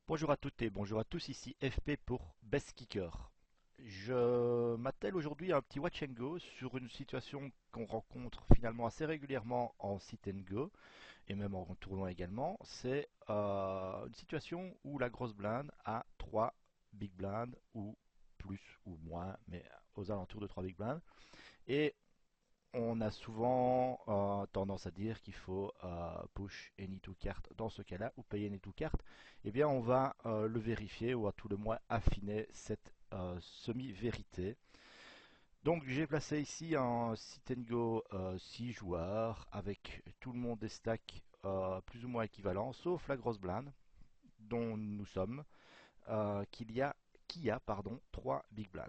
Bonjour à toutes et bonjour à tous, ici FP pour Best Kicker. Je m'attelle aujourd'hui à un petit Watch and Go sur une situation qu'on rencontre finalement assez régulièrement en sit and go et même en tournoi également. C'est une situation où la grosse blinde a 3 big blinds ou plus ou moins, mais aux alentours de 3 big blinds. Et on a souvent tendance à dire qu'il faut push any two card dans ce cas-là, ou payer any two card. Eh bien, on va le vérifier ou à tout le moins affiner cette semi-vérité. Donc, j'ai placé ici un sit and go 6 joueurs avec tout le monde des stacks plus ou moins équivalents, sauf la grosse blinde dont nous sommes, qui a 3 big blinds.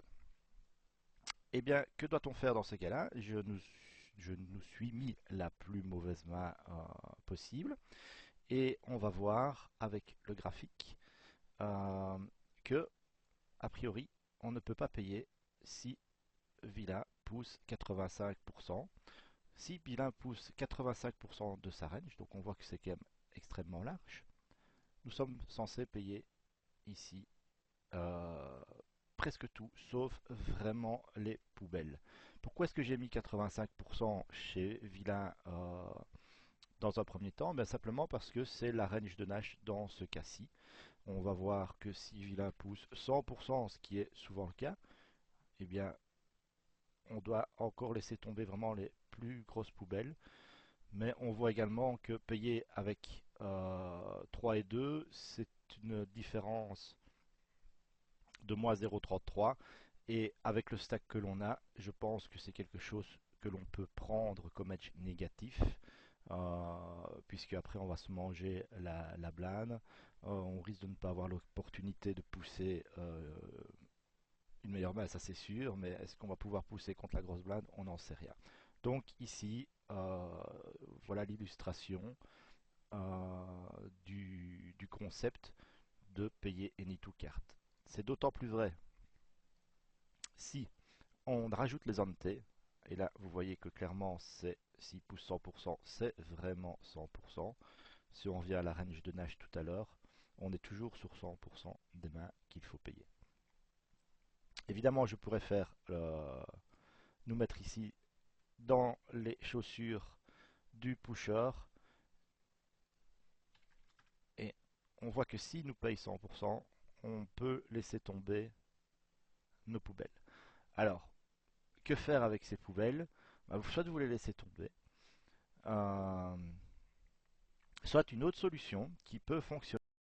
Eh bien, que doit-on faire dans ces cas-là? Je nous suis mis la plus mauvaise main possible et on va voir avec le graphique euh, que, a priori, on ne peut pas payer si vilain pousse 85%. Si vilain pousse 85% de sa range, donc on voit que c'est quand même extrêmement large, nous sommes censés payer ici euh, presque tout, sauf vraiment les poubelles. Pourquoi est-ce que j'ai mis 85% chez Villain dans un premier temps? Bien simplement parce que c'est la range de Nash dans ce cas-ci. On va voir que si Villain pousse 100%, ce qui est souvent le cas, eh bien, on doit encore laisser tomber vraiment les plus grosses poubelles. Mais on voit également que payer avec 3 et 2, c'est une différence de moins 0,33. Et avec le stack que l'on a, je pense que c'est quelque chose que l'on peut prendre comme edge négatif, puisque après on va se manger la blinde. On risque de ne pas avoir l'opportunité de pousser une meilleure main, ça c'est sûr, mais est-ce qu'on va pouvoir pousser contre la grosse blinde? On n'en sait rien. Donc ici, voilà l'illustration du concept de payer any two card. C'est d'autant plus vrai si on rajoute les ante, et là vous voyez que clairement c'est s'il pousse 100%, c'est vraiment 100%. Si on revient à la range de Nash tout à l'heure, on est toujours sur 100% des mains qu'il faut payer. Évidemment, je pourrais faire nous mettre ici dans les chaussures du pusher et on voit que s'il nous paye 100%, on peut laisser tomber nos poubelles. Alors, que faire avec ces poubelles? Soit vous les laissez tomber, euh, soit une autre solution qui peut fonctionner